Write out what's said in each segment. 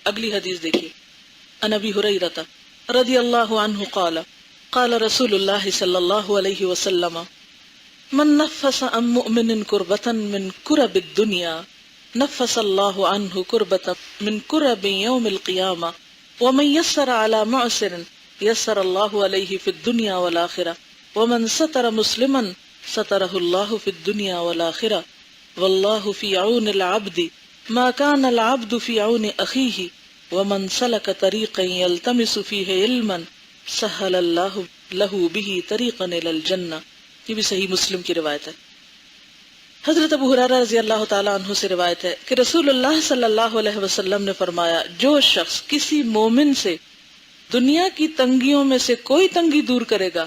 اگلی حدیث دیکھیے، عن ابی ہریرہ رضی اللہ عنہ قال قال رسول اللہ صلی اللہ علیہ وسلم من نفس عن مؤمن کربة من کرب الدنیا نفس اللہ عنہ کربة من کرب یوم القیامہ ومن یسر علی معسر یسر اللہ علیہ فی الدنیا والآخرہ ومن ستر مسلما سترہ اللہ فی الدنیا والآخرہ واللہ فی عون العبد ما كان العبد فی عون اخیہ ومن سلک طریقا یلتمس فیہ علما سہل اللہ لہ بہ طریقا الی الجنہ. یہ بھی صحیح مسلم کی روایت ہے. حضرت ابو ہریرہ رضی اللہ تعالیٰ عنہ سے روایت ہے کہ رسول اللہ صلی اللہ علیہ وسلم نے فرمایا، جو شخص کسی مومن سے دنیا کی تنگیوں میں سے کوئی تنگی دور کرے گا،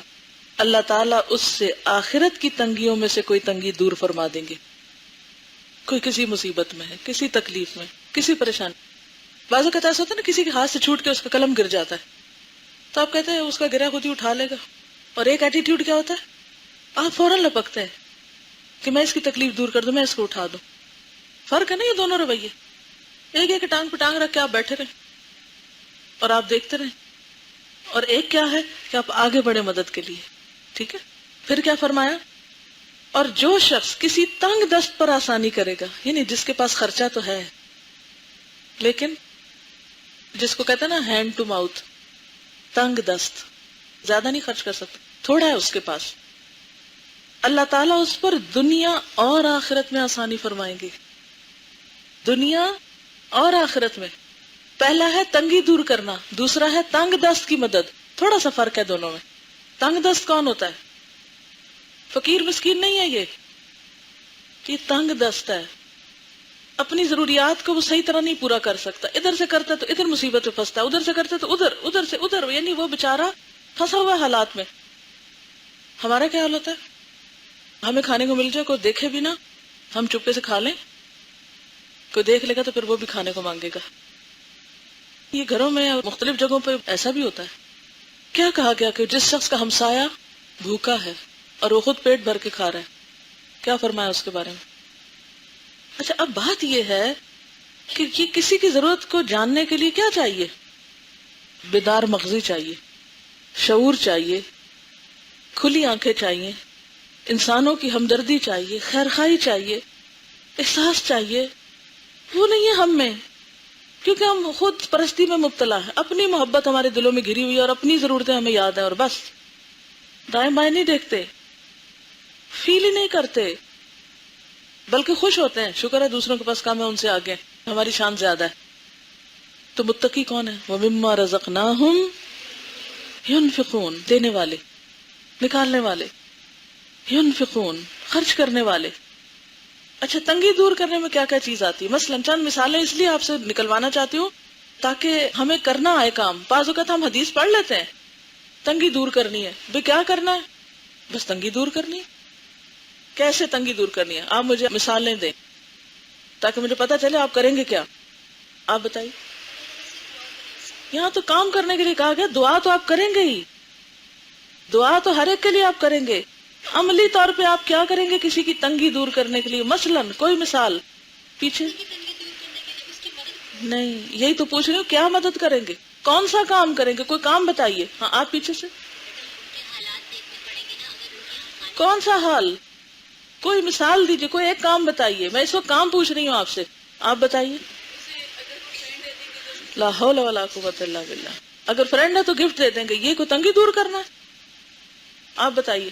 اللہ تعالیٰ اس سے آخرت کی تنگیوں میں سے کوئی تنگی دور فرما دیں گے. کوئی کسی مصیبت میں ہے، کسی تکلیف میں، کسی پریشانی. بعض اوقات ایسا ہوتا ہے نا، کسی کے ہاتھ سے چھوٹ کے اس کا قلم گر جاتا ہے تو آپ کہتے ہیں اس کا گرا خود ہی اٹھا لے گا. اور ایک ایٹیٹیوڈ کیا ہوتا ہے، آپ فوراً لپکتے ہیں کہ میں اس کی تکلیف دور کر دوں، میں اس کو اٹھا دوں. فرق ہے نا یہ دونوں رویے. ایک ایک ٹانگ پہ ٹانگ رکھ کے آپ بیٹھے رہیں اور آپ دیکھتے رہیں، اور ایک کیا ہے کہ آپ آگے بڑھے مدد کے لیے. ٹھیک ہے. پھر کیا فرمایا، اور جو شخص کسی تنگ دست پر آسانی کرے گا، یعنی جس کے پاس خرچہ تو ہے لیکن جس کو کہتے ہیں نا ہینڈ ٹو ماؤتھ، تنگ دست، زیادہ نہیں خرچ کر سکتا، تھوڑا ہے اس کے پاس، اللہ تعالیٰ اس پر دنیا اور آخرت میں آسانی فرمائیں گے. دنیا اور آخرت میں. پہلا ہے تنگی دور کرنا، دوسرا ہے تنگ دست کی مدد. تھوڑا سا فرق ہے دونوں میں. تنگ دست کون ہوتا ہے؟ فقیر مسکین نہیں ہے یہ تنگ دست ہے. اپنی ضروریات کو وہ صحیح طرح نہیں پورا کر سکتا، ادھر سے کرتا تو ادھر مصیبت میں پھنستا ہے، ادھر سے کرتا تو ادھر، ادھر سے ادھر، یعنی وہ بےچارہ پھنسا ہوا حالات میں. ہمارا کیا حال ہوتا ہے، ہمیں کھانے کو مل جائے، کوئی دیکھے بھی نہ، ہم چپکے سے کھا لیں. کوئی دیکھ لے گا تو پھر وہ بھی کھانے کو مانگے گا. یہ گھروں میں اور مختلف جگہوں پہ ایسا بھی ہوتا ہے. کیا کہا گیا کہ جس شخص کا ہمسایہ بھوکا ہے اور وہ خود پیٹ بھر کے کھا رہا ہے، کیا فرمایا اس کے بارے میں؟ اچھا، اب بات یہ ہے کہ یہ کسی کی ضرورت کو جاننے کے لیے کیا چاہیے؟ بیدار مغزی چاہیے، شعور چاہیے، کھلی آنکھیں چاہیے، انسانوں کی ہمدردی چاہیے، خیرخواہی چاہیے، احساس چاہیے. وہ نہیں ہے ہم میں، کیونکہ ہم خود پرستی میں مبتلا ہے. اپنی محبت ہمارے دلوں میں گھری ہوئی ہے اور اپنی ضرورتیں ہمیں یاد ہیں، اور بس دائیں بائیں نہیں دیکھتے، فیل ہی نہیں کرتے، بلکہ خوش ہوتے ہیں. شکر ہے دوسروں کے پاس کم ہے، ان سے آگے ہماری شان زیادہ ہے. تو متقی کون ہے؟ وَمِمَّا رَزَقْنَاهُمْ يُنْفِقُونَ، دینے والے، نکالنے والے، ينفقون، خرچ کرنے والے. اچھا، تنگی دور کرنے میں کیا کیا چیز آتی ہے؟ مثلا چند مثالیں اس لیے آپ سے نکلوانا چاہتی ہوں تاکہ ہمیں کرنا آئے کام. بعض اوقات ہم حدیث پڑھ لیتے ہیں، تنگی دور کرنی ہے، بھئی کیا کرنا ہے؟ بس تنگی دور کرنی ہے. کیسے تنگی دور کرنی ہے؟ آپ مجھے مثالیں دیں تاکہ مجھے پتا چلے آپ کریں گے کیا. آپ بتائیے. یہاں تو کام کرنے کے لیے کہا گیا، دعا تو آپ کریں گے ہی، دعا تو ہر ایک کے لیے آپ کریں گے. عملی طور پہ آپ کیا کریں گے کسی کی تنگی دور کرنے کے لیے؟ مثلا کوئی مثال پیچھے نہیں، یہی تو پوچھ رہی ہوں، کیا مدد کریں گے؟ کون سا کام کریں گے؟ کوئی کام بتائیے. ہاں، آپ پیچھے سے کون سا حال؟ کوئی مثال دیجیے، کوئی ایک کام بتائیے. میں اس وقت کام پوچھ رہی ہوں آپ سے، آپ بتائیے. لا حول ولا قوت الا باللہ. اگر فرینڈ ہے تو گفٹ دے دیں گے، یہ کوئی تنگی دور کرنا ہے؟ آپ بتائیے.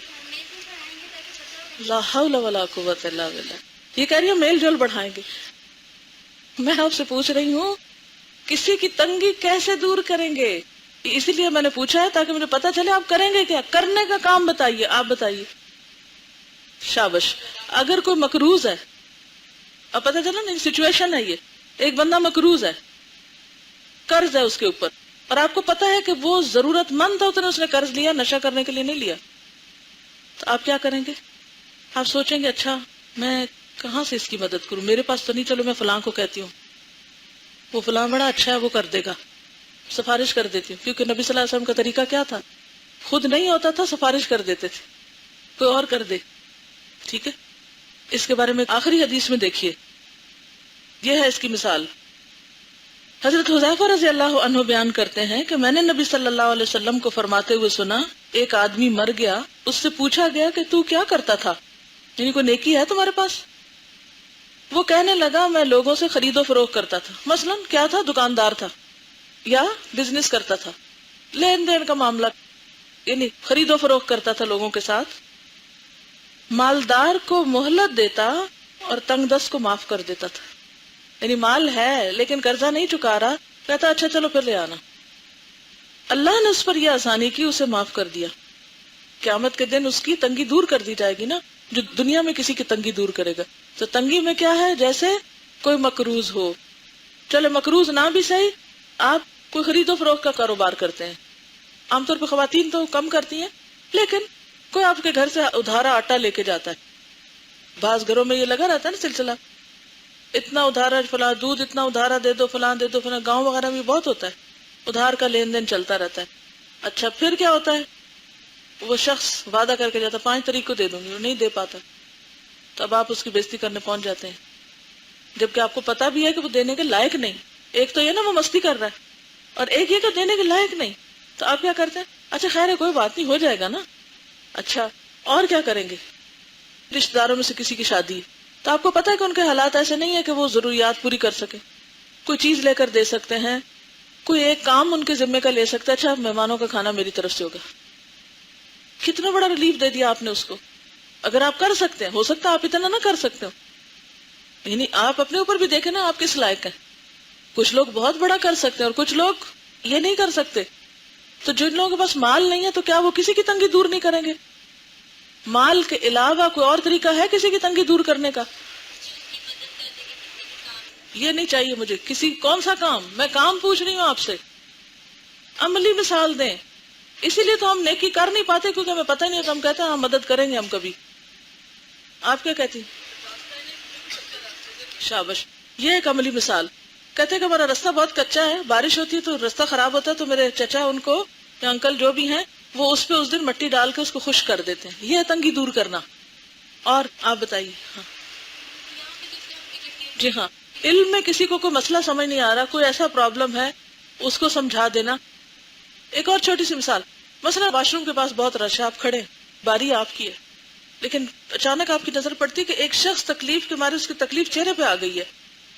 لا حول ولا قوت الا باللہ. یہ کہہ رہی ہے میل جول بڑھائیں گے. میں آپ سے پوچھ رہی ہوں کسی کی تنگی کیسے دور کریں گے؟ اسی لیے میں نے پوچھا ہے تاکہ مجھے پتا چلے آپ کریں گے کیا. کرنے کا کام بتائیے. آپ بتائیے. شابش. اگر کوئی مقروض ہے، اب پتا چلا نا سچویشن ہے، یہ ایک بندہ مقروض ہے، قرض ہے اس کے اوپر، اور آپ کو پتا ہے کہ وہ ضرورت مند تھا، تو اس نے قرض لیا، نشہ کرنے کے لیے نہیں لیا. تو آپ کیا کریں گے؟ آپ سوچیں گے اچھا میں کہاں سے اس کی مدد کروں، میرے پاس تو نہیں، چلو میں فلاں کو کہتی ہوں، وہ فلاں بڑا اچھا ہے، وہ کر دے گا، سفارش کر دیتی ہوں. کیونکہ نبی صلی اللہ علیہ وسلم کا طریقہ کیا تھا؟ خود نہیں ہوتا تھا، سفارش کر دیتے تھے، کوئی اور کر دے. ٹھیک ہے. اس کے بارے میں آخری حدیث میں دیکھیے، یہ ہے اس کی مثال. حضرت حذیفہ رضی اللہ عنہ بیان کرتے ہیں کہ میں نے نبی صلی اللہ علیہ وسلم کو فرماتے ہوئے سنا، ایک آدمی مر گیا، اس سے پوچھا گیا کہ تو کیا کرتا تھا، یعنی کوئی نیکی ہے تمہارے پاس؟ وہ کہنے لگا میں لوگوں سے خرید و فروخت کرتا تھا. مثلا کیا تھا؟ دکاندار تھا یا بزنس کرتا تھا، لین دین کا معاملہ، یعنی خرید و فروخت کرتا تھا لوگوں کے ساتھ. مالدار کو مہلت دیتا اور تنگ دست کو معاف کر دیتا تھا. یعنی مال ہے لیکن قرضہ نہیں چکا رہا، کہتا اچھا چلو پھر لے آنا. اللہ نے اس پر یہ آسانی کی، اسے معاف کر دیا. قیامت کے دن اس کی تنگی دور کر دی جائے گی نا، جو دنیا میں کسی کی تنگی دور کرے گا. تو تنگی میں کیا ہے؟ جیسے کوئی مقروض ہو، چلے مقروض نہ بھی صحیح، آپ کوئی خرید و فروخت کا کاروبار کرتے ہیں، عام طور پہ خواتین تو کم کرتی ہیں، لیکن کوئی آپ کے گھر سے ادھارا آٹا لے کے جاتا ہے. بعض گھروں میں یہ لگا رہتا ہے نا سلسلہ، اتنا ادھارا فلاں دودھ اتنا ادھارا دے دو، فلاں دے دو فلاں. گاؤں وغیرہ میں بہت ہوتا ہے، ادھار کا لین دین چلتا رہتا ہے. اچھا پھر کیا ہوتا ہے؟ وہ شخص وعدہ کر کے جاتا 5 تاریخ کو دے دوں گی، وہ نہیں دے پاتا، تو اب آپ اس کی بےزتی کرنے پہنچ جاتے ہیں، جبکہ آپ کو پتا بھی ہے کہ وہ دینے کے لائق نہیں. ایک تو یہ نا وہ مستی کر رہا ہے، اور ایک یہ کہ دینے کے لائق نہیں. تو آپ کیا کرتے ہیں؟ اچھا خیر ہے کوئی بات نہیں، ہو جائے گا نا. اچھا اور کیا کریں گے؟ رشتہ داروں میں سے کسی کی شادی ہے، تو آپ کو پتا ہے کہ ان کے حالات ایسے نہیں ہے کہ وہ ضروریات پوری کر سکے، کوئی چیز لے کر دے سکتے ہیں، کوئی ایک کام ان کے ذمے کا لے سکتا ہے. اچھا مہمانوں کا کھانا میری طرف سے ہوگا. کتنا بڑا ریلیف دے دیا آپ نے اس کو. اگر آپ کر سکتے ہیں، ہو سکتا ہے آپ اتنا نہ کر سکتے ہو، یعنی آپ اپنے اوپر بھی دیکھیں نا آپ کس لائق ہیں. کچھ لوگ بہت بڑا کر سکتے ہیں اور کچھ لوگ یہ نہیں کر سکتے. تو جن لوگوں کے پاس مال نہیں ہے تو کیا وہ کسی کی تنگی دور نہیں کریں گے؟ مال کے علاوہ کوئی اور طریقہ ہے کسی کی تنگی دور کرنے کا؟ یہ نہیں چاہیے مجھے کسی کون سا کام، میں کام پوچھ رہی ہوں آپ سے، عملی مثال دیں. اسی لیے تو ہم نیکی کر نہیں پاتے کیونکہ ہمیں پتہ نہیں ہوتا. ہم کہتے ہیں ہم مدد کریں گے ہم کبھی. آپ کیا کہتی ہیں؟ شابش، یہ ایک عملی مثال. کہتے ہیں کہ ہمارا راستہ بہت کچا ہے، بارش ہوتی ہے تو راستہ خراب ہوتا ہے، تو میرے چچا ان کو یا انکل جو بھی ہیں وہ اس پہ اس دن مٹی ڈال کے اس کو خشک کر دیتے ہیں. یہ ہے تنگی دور کرنا. اور آپ بتائیے. ہاں جی ہاں، علم میں کسی کو کوئی مسئلہ سمجھ نہیں آ رہا، کوئی ایسا پرابلم ہے، اس کو سمجھا دینا. ایک اور چھوٹی سی مثال، مثلا واش روم کے پاس بہت رش ہے، آپ کھڑے، باری آپ کی ہے، لیکن اچانک آپ کی نظر پڑتی کہ ایک شخص تکلیف کے مارے اس کی تکلیف چہرے پہ آ گئی ہے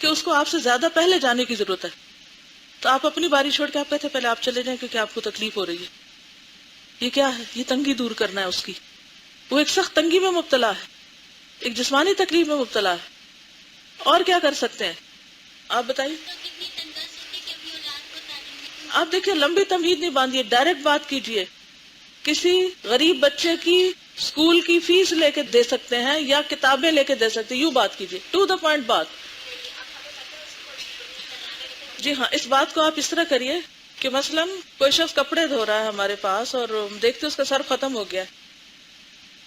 کہ اس کو آپ سے زیادہ پہلے جانے کی ضرورت ہے. تو آپ اپنی باری چھوڑ کے آپ کہتے ہیں پہلے آپ چلے جائیں کیونکہ آپ کو تکلیف ہو رہی ہے. یہ کیا ہے؟ یہ تنگی دور کرنا ہے اس کی. وہ ایک سخت تنگی میں مبتلا ہے، ایک جسمانی تکلیف میں مبتلا ہے. اور کیا کر سکتے ہیں آپ بتائیے؟ آپ دیکھیے لمبی تمہید نہیں باندھیے، ڈائریکٹ بات کیجئے. کسی غریب بچے کی اسکول کی فیس لے کے دے سکتے ہیں یا کتابیں لے کے دے سکتے ہیں، یوں بات کیجئے، ٹو دا پوائنٹ بات. جی ہاں، اس بات کو آپ اس طرح کریے کہ مثلا کوئی شخص کپڑے دھو رہا ہے ہمارے پاس اور دیکھتے اس کا سرف ختم ہو گیا ہے،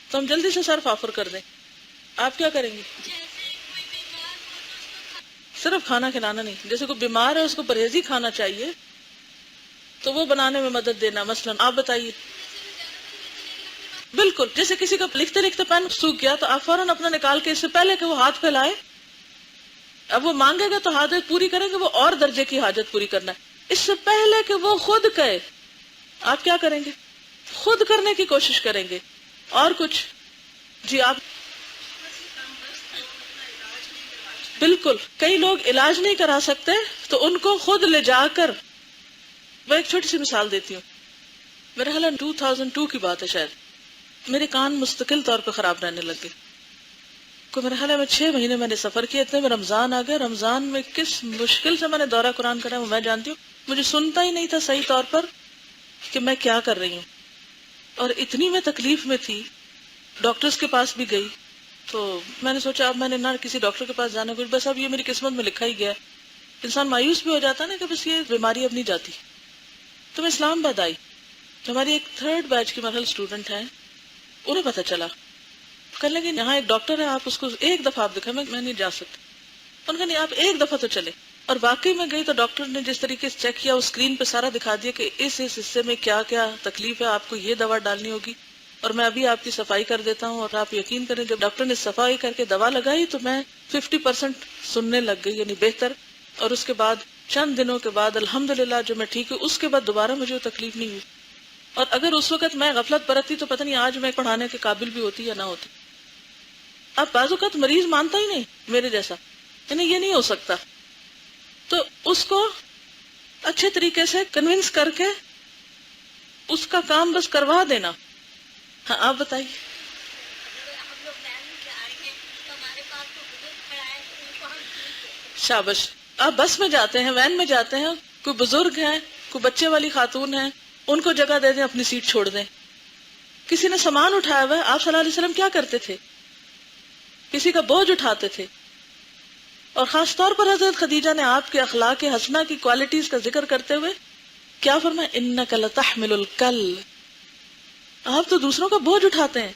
تو ہم جلدی سے سرف آفر کر دیں. آپ کیا کریں گے؟ صرف کھانا کھلانا نہیں، جیسے کوئی بیمار ہے اس کو پرہیزی کھانا چاہیے تو وہ بنانے میں مدد دینا. مثلا آپ بتائیے. بالکل، جیسے کسی کا لکھتے لکھتے پین سوکھ گیا تو آپ فوراً اپنا نکال کے اس سے پہلے کہ وہ ہاتھ پھیلائے، اب وہ مانگے گا تو حاجت پوری کریں گے، وہ اور درجے کی حاجت پوری کرنا ہے، اس سے پہلے کہ وہ خود کہے آپ کیا کریں گے؟ خود کرنے کی کوشش کریں گے. اور کچھ؟ جی آپ. بالکل، کئی لوگ علاج نہیں کرا سکتے تو ان کو خود لے جا کر. میں ایک چھوٹی سی مثال دیتی ہوں. میرے خیال 2002 کی بات ہے شاید، میرے کان مستقل طور پہ خراب رہنے لگے. میرے خیال میں 6 مہینے میں نے سفر کیا، اتنے میں رمضان آ گیا. رمضان میں کس مشکل سے میں نے دورہ قرآن کرا وہ میں جانتی ہوں. مجھے سنتا ہی نہیں تھا صحیح طور پر کہ میں کیا کر رہی ہوں، اور اتنی میں تکلیف میں تھی. ڈاکٹرز کے پاس بھی گئی تو میں نے سوچا اب میں نے نہ کسی ڈاکٹر کے پاس جانا کچھ، بس اب یہ میری قسمت میں لکھا ہی گیا. انسان مایوس بھی ہو جاتا نا کہ بس یہ بیماری اب نہیں جاتی. تو میں اسلام آباد آئی تو ہماری ایک 3rd بیچ کی مرحل اسٹوڈنٹ ہیں، انہیں پتہ چلا، کہنے لگے یہاں ایک ڈاکٹر ہے، آپ اس کو ایک دفعہ آپ دکھا. میں نہیں جا سکتی. انہوں نے نہیں، آپ ایک دفعہ تو چلے. اور واقعی میں گئی تو ڈاکٹر نے جس طریقے سے چیک کیا اس اسکرین پہ سارا دکھا دیا کہ اس حصے میں کیا کیا تکلیف ہے، آپ کو یہ دوا ڈالنی ہوگی اور میں ابھی آپ کی صفائی کر دیتا ہوں. اور آپ یقین کریں جب ڈاکٹر نے صفائی کر کے دوا لگائی تو میں 50% سننے لگ گئی، یعنی بہتر. اور اس کے بعد چند دنوں کے بعد الحمدللہ جو میں ٹھیک ہوں، اس کے بعد دوبارہ مجھے وہ تکلیف نہیں ہوئی. اور اگر اس وقت میں غفلت برتتی تو پتہ نہیں آج میں پڑھانے کے قابل بھی ہوتی یا نہ ہوتی. اب بعض اوقات مریض مانتا ہی نہیں میرے جیسا، یعنی یہ نہیں ہو سکتا، تو اس کو اچھے طریقے سے کنونس کر کے اس کا کام بس کروا دینا. ہاں آپ بتائیے. شابش. آپ بس میں جاتے ہیں، وین میں جاتے ہیں، کوئی بزرگ ہیں، کوئی بچے والی خاتون ہیں، ان کو جگہ دے دیں، اپنی سیٹ چھوڑ دیں. کسی نے سامان اٹھایا ہوا ہے، آپ صلی اللہ علیہ وسلم کیا کرتے تھے؟ کسی کا بوجھ اٹھاتے تھے. اور خاص طور پر حضرت خدیجہ نے آپ کے اخلاق حسنہ کی کوالٹیز کا ذکر کرتے ہوئے کیا فرمایا؟ انک لتحمل الکل. آپ تو دوسروں کا بوجھ اٹھاتے ہیں،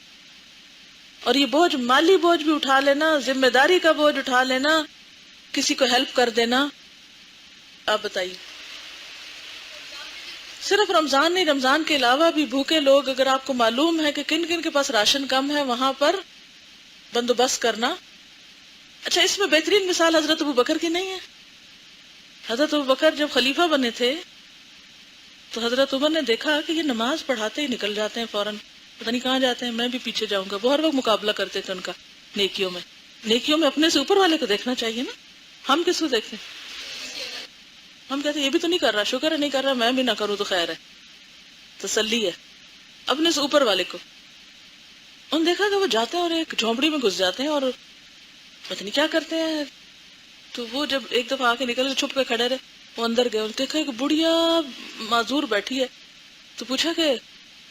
اور یہ بوجھ مالی بوجھ بھی اٹھا لینا، ذمہ داری کا بوجھ اٹھا لینا، کسی کو ہیلپ کر دینا. آپ بتائیے. صرف رمضان نہیں، رمضان کے علاوہ بھی بھوکے لوگ، اگر آپ کو معلوم ہے کہ کن کن کے پاس راشن کم ہے، وہاں پر بندوبست کرنا. اچھا، اس میں بہترین مثال حضرت ابو بکر کی نہیں ہے؟ حضرت ابو بکر جب خلیفہ بنے تھے تو حضرت عمر نے دیکھا کہ یہ نماز پڑھاتے ہی نکل جاتے ہیں فوراً، پتہ نہیں کہاں جاتے ہیں، میں بھی پیچھے جاؤں گا. وہ ہر وقت مقابلہ کرتے تھے ان کا نیکیوں میں اپنے سے اوپر والے کو دیکھنا چاہیے نا. ہم کس کو دیکھتے ہیں؟ ہم کہتے ہیں یہ بھی تو نہیں کر رہا، شکر ہے نہیں کر رہا، میں بھی نہ کروں تو خیر ہے، تسلی ہے. اپنے سے اوپر والے کو ان دیکھا کہ وہ جاتے ہیں اور ایک جھونپڑی میں گھس جاتے ہیں اور پتہ نہیں کیا کرتے ہیں. تو وہ جب ایک دفعہ آ کے نکل چھپ کے کھڑے رہے، وہ اندر گئے، دیکھا ایک بڑھیا معذور بیٹھی ہے. تو پوچھا کہ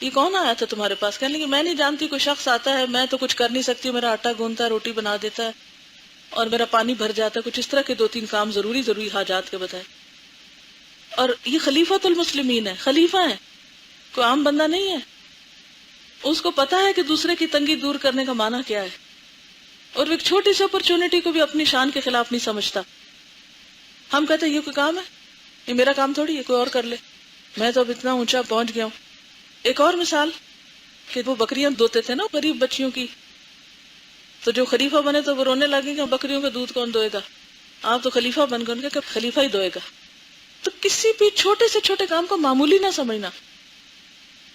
یہ کون آیا تھا تمہارے پاس؟ کہنے لگی میں نہیں جانتی، کوئی شخص آتا ہے، میں تو کچھ کر نہیں سکتی، میرا آٹا گوندتا ہے، روٹی بنا دیتا ہے اور میرا پانی بھر جاتا ہے، کچھ اس طرح کے 2-3 کام ضروری حاجات کے بتائے. اور یہ خلیفۃ المسلمین ہے، خلیفہ ہیں، کوئی عام بندہ نہیں ہے. اس کو پتا ہے کہ دوسرے کی تنگی دور کرنے کا معنی کیا ہے، اور وہ ایک چھوٹی سی اپرچونٹی کو بھی اپنی شان کے خلاف نہیں سمجھتا. ہم کہتے ہیں یہ کوئی کام ہے، یہ میرا کام تھوڑی ہے، کوئی اور کر لے، میں تو اب اتنا اونچا پہنچ گیا ہوں. ایک اور مثال کہ وہ بکریاں دوتے تھے نا غریب بچیوں کی، تو جو خلیفہ بنے تو وہ رونے لگے کہ بکریوں کا دودھ کون دوئے گا. آپ تو خلیفہ بن گئے، ان کا خلیفہ ہی دوئے گا. تو کسی بھی چھوٹے سے چھوٹے کام کو معمولی نہ سمجھنا.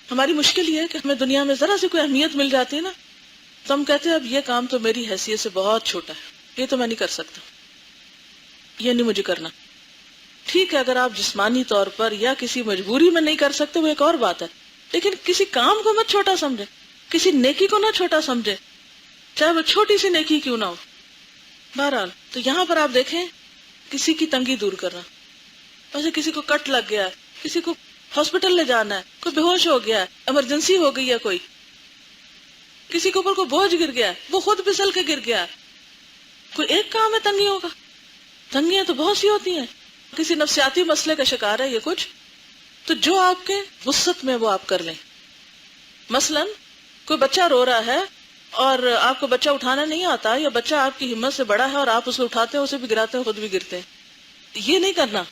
ہماری مشکل یہ ہے کہ ہمیں دنیا میں ذرا سی کوئی اہمیت مل جاتی ہے نا تو ہم کہتے ہیں اب یہ کام تو میری حیثیت سے بہت چھوٹا ہے، یہ تو میں نہیں کر سکتا، یہ نہیں مجھے کرنا. ٹھیک ہے، اگر آپ جسمانی طور پر یا کسی مجبوری میں نہیں کر سکتے وہ ایک اور بات ہے، لیکن کسی کام کو مت چھوٹا سمجھے، کسی نیکی کو نہ چھوٹا سمجھے، چاہے وہ چھوٹی سی نیکی کیوں نہ ہو. بہرحال تو یہاں پر آپ دیکھیں کسی کی تنگی دور کرنا. ویسے کسی کو کٹ لگ گیا ہے، کسی کو ہاسپٹل لے جانا ہے، کوئی بے ہوش ہو گیا ہے، ایمرجنسی ہو گئی ہے، کوئی کسی کے اوپر کوئی بوجھ گر گیا ہے، وہ خود پھسل کے گر گیا ہے. کوئی ایک کام ہے تنگیوں کا؟ تنگیاں تو بہت سی ہوتی ہیں. کسی نفسیاتی مسئلے کا شکار ہے یہ کچھ، تو جو آپ کے وسعت میں وہ آپ کر لیں. مثلا کوئی بچہ رو رہا ہے اور آپ کو بچہ اٹھانا نہیں آتا، یا بچہ آپ کی ہمت سے بڑا ہے اور آپ اسے اٹھاتے ہیں، اسے بھی گراتے ہیں، خود بھی گرتے ہیں. یہ نہیں کرنا.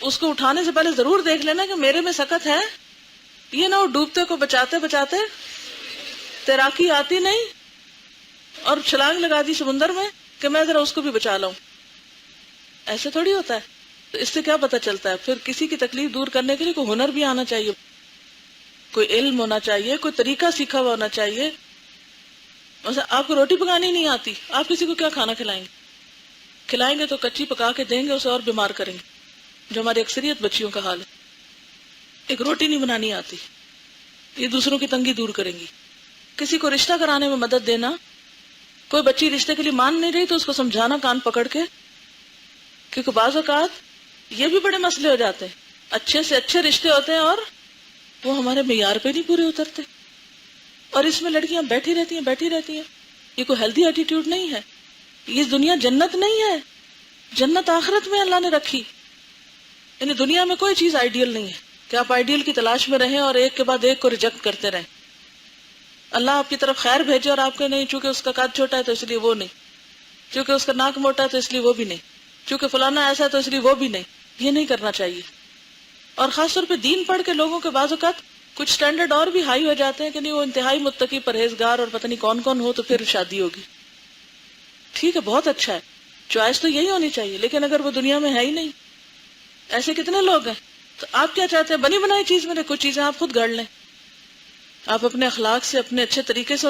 اس کو اٹھانے سے پہلے ضرور دیکھ لینا کہ میرے میں سکت ہے، یہ نہ ڈوبتے کو بچاتے بچاتے تیراکی آتی نہیں اور چھلانگ لگا دی سمندر میں کہ میں ذرا اس کو بھی بچا لاؤں. ایسے تھوڑی ہوتا ہے. تو اس سے کیا پتہ چلتا ہے؟ پھر کسی کی تکلیف دور کرنے کے لیے کوئی ہنر بھی آنا چاہیے، کوئی علم ہونا چاہیے، کوئی طریقہ سیکھا ہوا ہونا چاہیے. مثلا آپ کو روٹی پکانی نہیں آتی، آپ کسی کو کیا کھانا کھلائیں گے تو کچی پکا کے دیں گے، اسے اور بیمار کریں گے، جو ہماری اکثریت بچیوں کا حال ہے. ایک روٹی نہیں بنانی آتی، یہ دوسروں کی تنگی دور کریں گی. کسی کو رشتہ کرانے میں مدد دینا، کوئی بچی رشتے کے لیے مان نہیں رہی تو اس کو سمجھانا کان پکڑ کے، کیونکہ بعض اوقات یہ بھی بڑے مسئلے ہو جاتے ہیں. اچھے سے اچھے رشتے ہوتے ہیں اور وہ ہمارے معیار پہ نہیں پورے اترتے، اور اس میں لڑکیاں بیٹھی رہتی ہیں. یہ کوئی ہیلدی ایٹیٹیوڈ نہیں ہے. یہ دنیا جنت نہیں ہے، جنت آخرت میں اللہ نے رکھی. یعنی دنیا میں کوئی چیز آئیڈیل نہیں ہے کہ آپ آئیڈیل کی تلاش میں رہیں اور ایک کے بعد ایک کو ریجیکٹ کرتے رہیں. اللہ آپ کی طرف خیر بھیجے اور آپ کے نہیں، چونکہ اس کا قد چھوٹا ہے تو اس لیے وہ نہیں، چونکہ اس کا ناک موٹا ہے تو اس لیے وہ بھی نہیں، چونکہ فلانا ایسا ہے تو اس لیے وہ بھی نہیں. یہ نہیں کرنا چاہیے. اور خاص طور پہ دین پڑھ کے لوگوں کے بعض اوقات کچھ سٹینڈرڈ اور بھی ہائی ہو جاتے ہیں کہ نہیں وہ انتہائی متقی پرہیزگار اور پتہ نہیں کون کون ہو تو پھر شادی ہوگی. ٹھیک ہے، بہت اچھا ہے، چوائس تو یہی ہونی چاہیے، لیکن اگر وہ دنیا میں ہے ہی نہیں، ایسے کتنے لوگ ہیں، تو آپ کیا چاہتے ہیں؟ بنی بنائی چیز میں کچھ چیزیں آپ خود گڑ لیں، آپ اپنے اخلاق سے، اپنے اچھے طریقے سے.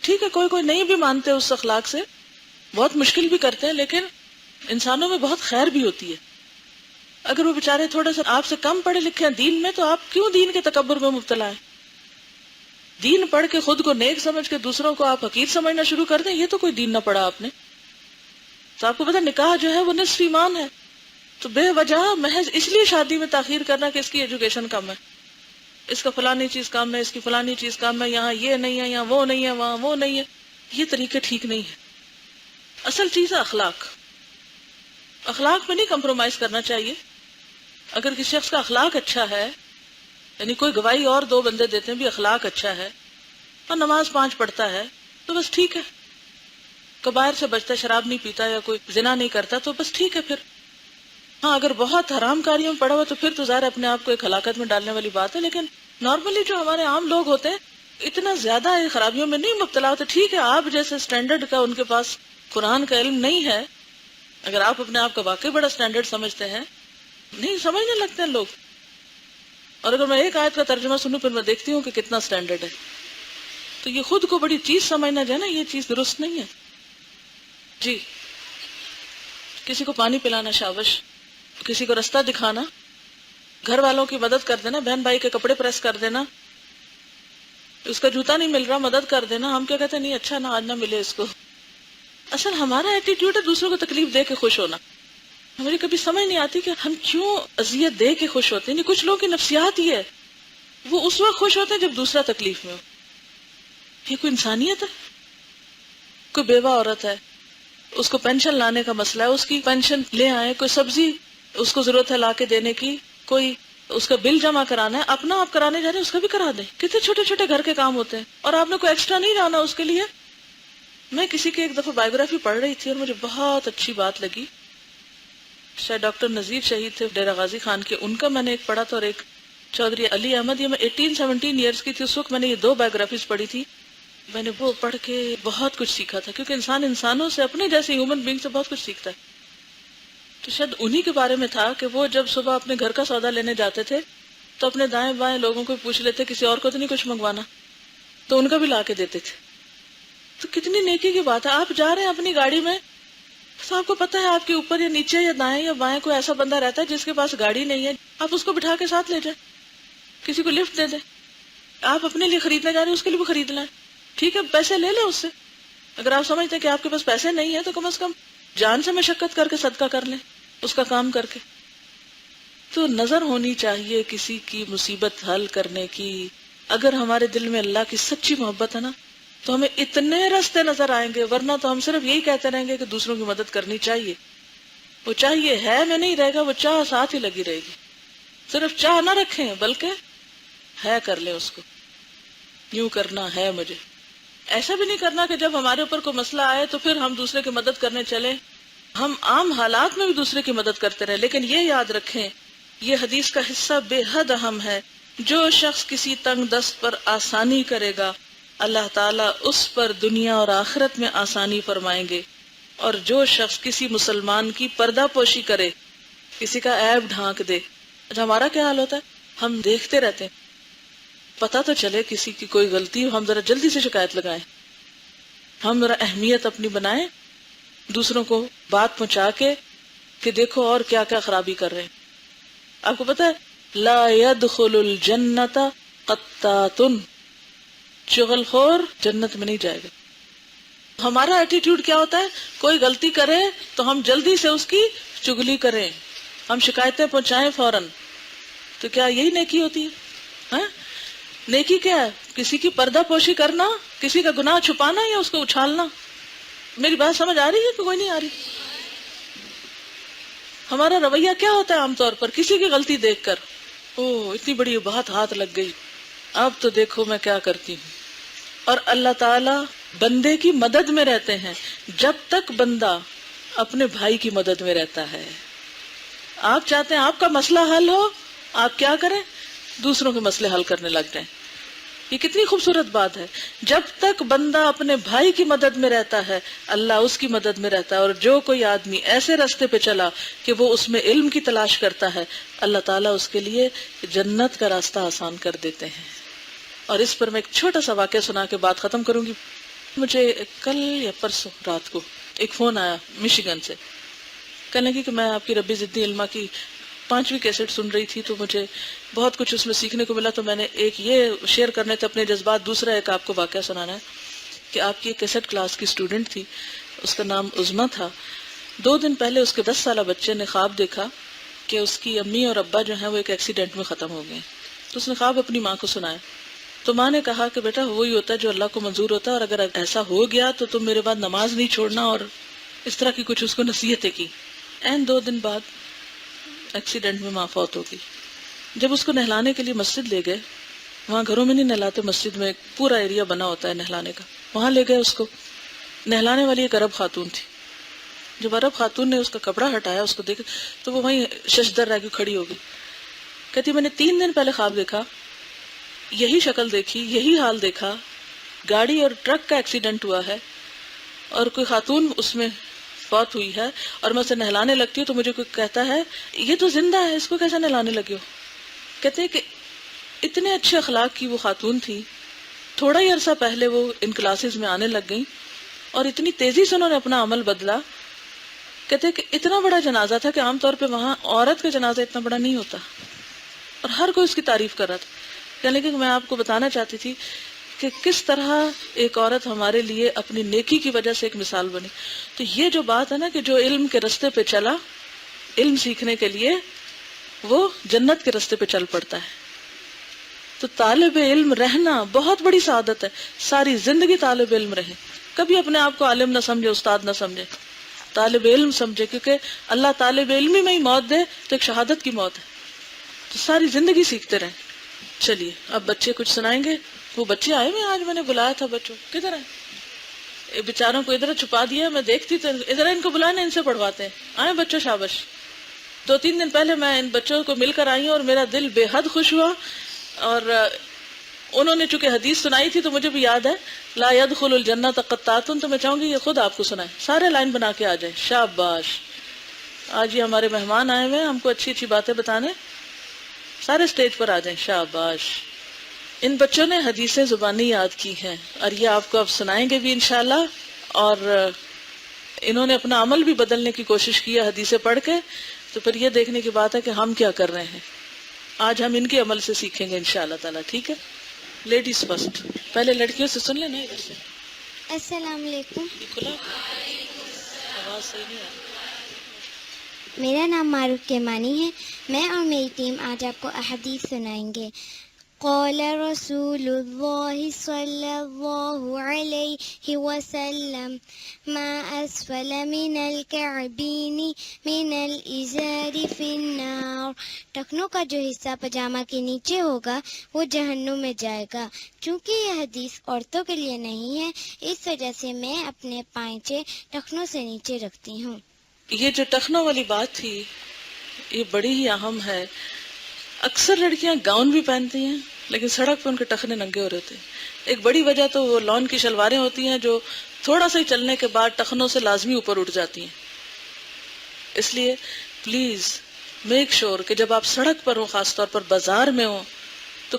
ٹھیک ہے، کوئی نہیں بھی مانتے اس اخلاق سے، بہت مشکل بھی کرتے ہیں، لیکن انسانوں میں بہت خیر بھی ہوتی ہے. اگر وہ بیچارے تھوڑا سا آپ سے کم پڑھے لکھے ہیں دین میں، تو آپ کیوں دین کے تکبر میں مبتلا ہیں؟ دین پڑھ کے خود کو نیک سمجھ کے دوسروں کو آپ حقیر سمجھنا شروع کر دیں، یہ تو کوئی دین نہ پڑھا آپ نے. تو آپ کو پتا نکاح جو ہے وہ نصف ایمان ہے، تو بے وجہ محض اس لیے شادی میں تاخیر کرنا کہ اس کی ایجوکیشن کم ہے، اس کا فلانی چیز کم ہے، اس کی فلانی چیز کم ہے، یہاں یہ نہیں ہے، یہاں وہ نہیں ہے، وہاں وہ نہیں ہے، یہ طریقے ٹھیک نہیں ہے. اصل چیز ہے اخلاق. اخلاق میں نہیں کمپرومائز کرنا چاہیے. اگر کسی شخص کا اخلاق اچھا ہے، یعنی کوئی گواہی اور دو بندے دیتے ہیں بھی اخلاق اچھا ہے اور نماز 5 پڑھتا ہے، تو بس ٹھیک ہے. کبائر سے بچتا ہے، شراب نہیں پیتا یا کوئی زنا نہیں کرتا، تو بس ٹھیک ہے. پھر ہاں اگر بہت حرام کاریوں میں پڑا ہوا تو پھر تو ظاہر اپنے آپ کو ایک ہلاکت میں ڈالنے والی بات ہے. لیکن نارملی جو ہمارے عام لوگ ہوتے ہیں اتنا زیادہ خرابیوں میں نہیں مبتلا ہوتے. ٹھیک ہے، آپ جیسے سٹینڈرڈ کا ان کے پاس قرآن کا علم نہیں ہے، اگر آپ اپنے آپ کا واقعی بڑا سٹینڈرڈ سمجھتے ہیں، نہیں سمجھنے لگتے ہیں لوگ. اور اگر میں ایک آیت کا ترجمہ سنوں پھر میں دیکھتی ہوں کہ کتنا سٹینڈرڈ ہے، تو یہ خود کو بڑی چیز سمجھنا جو ہے نا، یہ چیز درست نہیں ہے. جی، کسی کو پانی پلانا، شابش. کسی کو رستہ دکھانا، گھر والوں کی مدد کر دینا، بہن بھائی کے کپڑے پریس کر دینا، اس کا جوتا نہیں مل رہا مدد کر دینا. ہم کیا کہتے ہیں؟ نہیں اچھا نہ آج نہ ملے اس کو. اصل ہمارا ایٹیٹیوڈ ہے دوسروں کو تکلیف دے کے خوش ہونا. ہماری کبھی سمجھ نہیں آتی کہ ہم کیوں اذیت دے کے خوش ہوتے ہیں. کچھ لوگوں کی نفسیات یہ ہے، وہ اس وقت خوش ہوتے ہیں جب دوسرا تکلیف میں ہو. یہ کوئی انسانیت ہے؟ کوئی بیوہ عورت ہے، اس کو پینشن لانے کا مسئلہ ہے، اس کی پینشن لے آئے. کوئی سبزی اس کو ضرورت ہے لا کے دینے کی، کوئی اس کا بل جمع کرانا ہے، اپنا آپ کرانے جا رہے ہیں، اس کا بھی کرا دیں. کتنے چھوٹے چھوٹے گھر کے کام ہوتے ہیں اور آپ نے کوئی ایکسٹرا نہیں جانا اس کے لیے. میں کسی کی ایک دفعہ بایوگرافی پڑھ رہی تھی اور مجھے بہت اچھی بات لگی. شاید ڈاکٹر نذیر شہید تھے ڈیرہ غازی خان کے، ان کا میں نے ایک پڑھا تھا، اور ایک چودھری علی احمد. یہ میں 18-17 ایئرس کی تھی اس وقت، میں نے یہ 2 بایوگرافیز پڑھی تھی. میں نے وہ پڑھ کے بہت کچھ سیکھا تھا، کیونکہ انسان انسانوں سے، اپنے جیسے ہیومن بینگ سے بہت کچھ سیکھتا ہے. تو شاید انہی کے بارے میں تھا کہ وہ جب صبح اپنے گھر کا سودا لینے جاتے تھے تو اپنے دائیں بائیں لوگوں کو پوچھ لیتے کسی اور کو تو نہیں کچھ منگوانا، تو ان کا بھی لا کے دیتے تھے. تو کتنی نیکی کی بات ہے. آپ جا رہے ہیں اپنی گاڑی میں، تو آپ کو پتا ہے آپ کے اوپر یا نیچے یا دائیں یا بائیں کوئی ایسا بندہ رہتا ہے جس کے پاس گاڑی نہیں ہے، آپ اس کو بٹھا کے ساتھ لے جائیں، کسی کو لفٹ دے دیں. آپ اپنے لیے خریدنے جا رہے ہیں، اس کے لیے بھی خرید لیں. ٹھیک ہے، پیسے لے لیں اس سے. اگر آپ سمجھتے ہیں کہ آپ کے پاس پیسے نہیں ہیں تو کم از کم جان سے مشقت کر کے صدقہ کر لیں اس کا کام کر کے. تو نظر ہونی چاہیے کسی کی مصیبت حل کرنے کی. اگر ہمارے دل میں اللہ کی سچی محبت ہے نا، تو ہمیں اتنے راستے نظر آئیں گے. ورنہ تو ہم صرف یہی کہتے رہیں گے کہ دوسروں کی مدد کرنی چاہیے. وہ چاہیے ہے میں نہیں رہے گا، وہ چاہ ساتھ ہی لگی رہے گی. صرف چاہ نہ رکھیں بلکہ ہے کر لیں اس کو. یوں کرنا ہے مجھے. ایسا بھی نہیں کرنا کہ جب ہمارے اوپر کوئی مسئلہ آئے تو پھر ہم دوسرے کی مدد کرنے چلیں. ہم عام حالات میں بھی دوسرے کی مدد کرتے رہیں، لیکن یہ یاد رکھیں یہ حدیث کا حصہ بے حد اہم ہے. جو شخص کسی تنگ دست پر آسانی کرے گا، اللہ تعالیٰ اس پر دنیا اور آخرت میں آسانی فرمائیں گے. اور جو شخص کسی مسلمان کی پردہ پوشی کرے، کسی کا عیب ڈھانک دے. اچھا ہمارا کیا حال ہوتا ہے؟ ہم دیکھتے رہتے ہیں، پتہ تو چلے کسی کی کوئی غلطی، ہم ذرا جلدی سے شکایت لگائیں. ہم ذرا اہمیت اپنی بنائیں دوسروں کو بات پہنچا کے کہ دیکھو اور کیا کیا خرابی کر رہے ہیں. آپ کو پتہ ہے لا يدخل الجنت قطات، چغل خور جنت میں نہیں جائے گا. ہمارا ایٹیٹیوڈ کیا ہوتا ہے؟ کوئی غلطی کرے تو ہم جلدی سے اس کی چگلی کریں، ہم شکایتیں پہنچائیں فوراً. تو کیا یہی نیکی ہوتی ہے؟ نیکی کیا ہے؟ کسی کی پردہ پوشی کرنا، کسی کا گناہ چھپانا یا اس کو اچھالنا. میری بات سمجھ آ رہی ہے کہ کوئی نہیں آ رہی؟ ہمارا رویہ کیا ہوتا ہے عام طور پر کسی کی غلطی دیکھ کر؟ اوہ اتنی بڑی بات ہاتھ لگ گئی، اب تو دیکھو میں کیا کرتی ہوں. اور اللہ تعالی بندے کی مدد میں رہتے ہیں جب تک بندہ اپنے بھائی کی مدد میں رہتا ہے. آپ چاہتے ہیں آپ کا مسئلہ حل ہو، آپ کیا کریں؟ دوسروں کے مسئلے حل کرنے لگ جائیں. یہ کتنی خوبصورت بات ہے. جب تک بندہ اپنے بھائی کی مدد میں رہتا ہے اللہ اس کی مدد میں رہتا ہے، اور جو کوئی آدمی ایسے راستے پہ چلا کہ وہ اس میں علم کی تلاش کرتا ہے اللہ تعالیٰ اس کے لیے جنت کا راستہ آسان کر دیتے ہیں. اور اس پر میں ایک چھوٹا سا واقعہ سنا کے بات ختم کروں گی. مجھے کل یا پرسوں رات کو ایک فون آیا مشیگن سے، کہنے کی کہ میں آپ کی ربی ضدی علما کی 5ویں کیسٹ سن رہی تھی تو مجھے بہت کچھ اس میں سیکھنے کو ملا، تو میں نے ایک یہ شیئر کرنے تھے اپنے جذبات، دوسرا ایک آپ کو واقعہ سنانا ہے کہ آپ کی ایک کیسٹ کلاس کی اسٹوڈنٹ تھی، اس کا نام عظما تھا. 2 دن پہلے اس کے 10 سالہ بچے نے خواب دیکھا کہ اس کی امی اور ابا جو ہیں وہ ایک ایکسیڈنٹ میں ختم ہو گئے. تو اس نے خواب اپنی ماں کو سنایا، تو ماں نے کہا کہ بیٹا وہی ہوتا ہے جو اللہ کو منظور ہوتا ہے، اور اگر ایسا ہو گیا تو تم میرے بعد نماز نہیں چھوڑنا، اور اس طرح کی کچھ اس کو نصیحتیں کی. 2 دن بعد ایکسیڈنٹ میں ماں فوت ہو گئی. جب اس کو نہلانے کے لیے مسجد لے گئے، وہاں گھروں میں نہیں نہلاتے، مسجد میں ایک پورا ایریا بنا ہوتا ہے نہلانے کا، وہاں لے گئے اس کو. نہلانے والی ایک عرب خاتون تھی. جب عرب خاتون نے اس کا کپڑا ہٹایا، اس کو دیکھا تو وہ وہیں ششدر رہ کے کھڑی ہو گئی. کہتی میں نے 3 دن پہلے خواب دیکھا، یہی شکل دیکھی، یہی حال دیکھا، گاڑی اور ٹرک کا ایکسیڈنٹ ہوا ہے اور کوئی خاتون اس میں فوت ہوئی ہے، اور میں اسے نہلانے لگتی ہوں تو مجھے کوئی کہتا ہے یہ تو زندہ ہے، اس کو کیسے نہلانے لگے ہو. کہتے ہیں کہ اتنے اچھے اخلاق کی وہ خاتون تھی، تھوڑا ہی عرصہ پہلے وہ ان کلاسز میں آنے لگ گئیں اور اتنی تیزی سے انہوں نے اپنا عمل بدلا. کہتے ہیں کہ اتنا بڑا جنازہ تھا کہ عام طور پہ وہاں عورت کا جنازہ اتنا بڑا نہیں ہوتا، اور ہر کوئی اس کی تعریف کر رہا تھا. یعنی کہ میں آپ کو بتانا چاہتی تھی کہ کس طرح ایک عورت ہمارے لیے اپنی نیکی کی وجہ سے ایک مثال بنی. تو یہ جو بات ہے نا کہ جو علم کے رستے پہ چلا علم سیکھنے کے لیے، وہ جنت کے رستے پہ چل پڑتا ہے. تو طالب علم رہنا بہت بڑی سعادت ہے. ساری زندگی طالب علم رہے، کبھی اپنے آپ کو عالم نہ سمجھے، استاد نہ سمجھے، طالب علم سمجھے، کیونکہ اللہ طالب علم میں ہی موت دے تو ایک شہادت کی موت ہے. تو ساری زندگی سیکھتے رہیں. چلیے اب بچے کچھ سنائیں گے. وہ بچے آئے ہوئے، آج میں نے بلایا تھا بچوں، کدھر ہیں بیچاروں کو؟ ادھر چھپا دیا، میں دیکھتی تو ادھر ان کو بلانا، ان سے پڑھواتے ہیں. آئے بچوں، شابش. 2-3 دن پہلے میں ان بچوں کو مل کر آئی ہوں اور میرا دل بے حد خوش ہوا. اور انہوں نے چونکہ حدیث سنائی تھی تو مجھے بھی یاد ہے، لا يدخل الجنۃ قطات، تو میں چاہوں گی یہ خود آپ کو سنائیں، سارے لائن بنا کے آ جائیں. شاباش. آج یہ ہمارے مہمان آئے ہوئے ہیں ہم کو اچھی اچھی باتیں بتانے، سارے اسٹیج پر آ جائیں. شاباش. ان بچوں نے حدیثیں زبانی یاد کی ہیں اور یہ آپ کو اب سنائیں گے بھی انشاءاللہ. اور انہوں نے اپنا عمل بھی بدلنے کی کوشش کی ہے حدیثیں پڑھ کے. تو پھر یہ دیکھنے کی بات ہے کہ ہم کیا کر رہے ہیں. آج ہم ان کے عمل سے سیکھیں گے انشاءاللہ تعالیٰ. ٹھیک ہے، لیڈیز فرسٹ. پہلے لڑکیوں سے سن لینا ادھر سے. السلام علیکم. کھلا آواز صحیح نہیں آ رہی. میرا نام معروف کیمانی ہے. میں اور میری ٹیم آج آپ کو احادیث سنائیں گے. قال رسول اللہ صلی اللہ علیہ وسلم ما اسفل من الكعبین من الازار فی النار. ٹخنوں کا جو حصہ پاجامہ کے نیچے ہوگا وہ جہنم میں جائے گا. چونکہ یہ حدیث عورتوں کے لیے نہیں ہے اس وجہ سے میں اپنے پائچے ٹخنوں سے نیچے رکھتی ہوں. یہ جو ٹخنوں والی بات تھی یہ بڑی ہی اہم ہے. اکثر لڑکیاں گاؤن بھی پہنتی ہیں لیکن سڑک پہ ان کے ٹخنے ننگے ہو رہتے ہیں. ایک بڑی وجہ تو وہ لون کی شلواریں ہوتی ہیں جو تھوڑا سا ہی چلنے کے بعد ٹخنوں سے لازمی اوپر اٹھ جاتی ہیں. اس لیے پلیز میک شور کہ جب آپ سڑک پر ہوں، خاص طور پر بازار میں ہوں، تو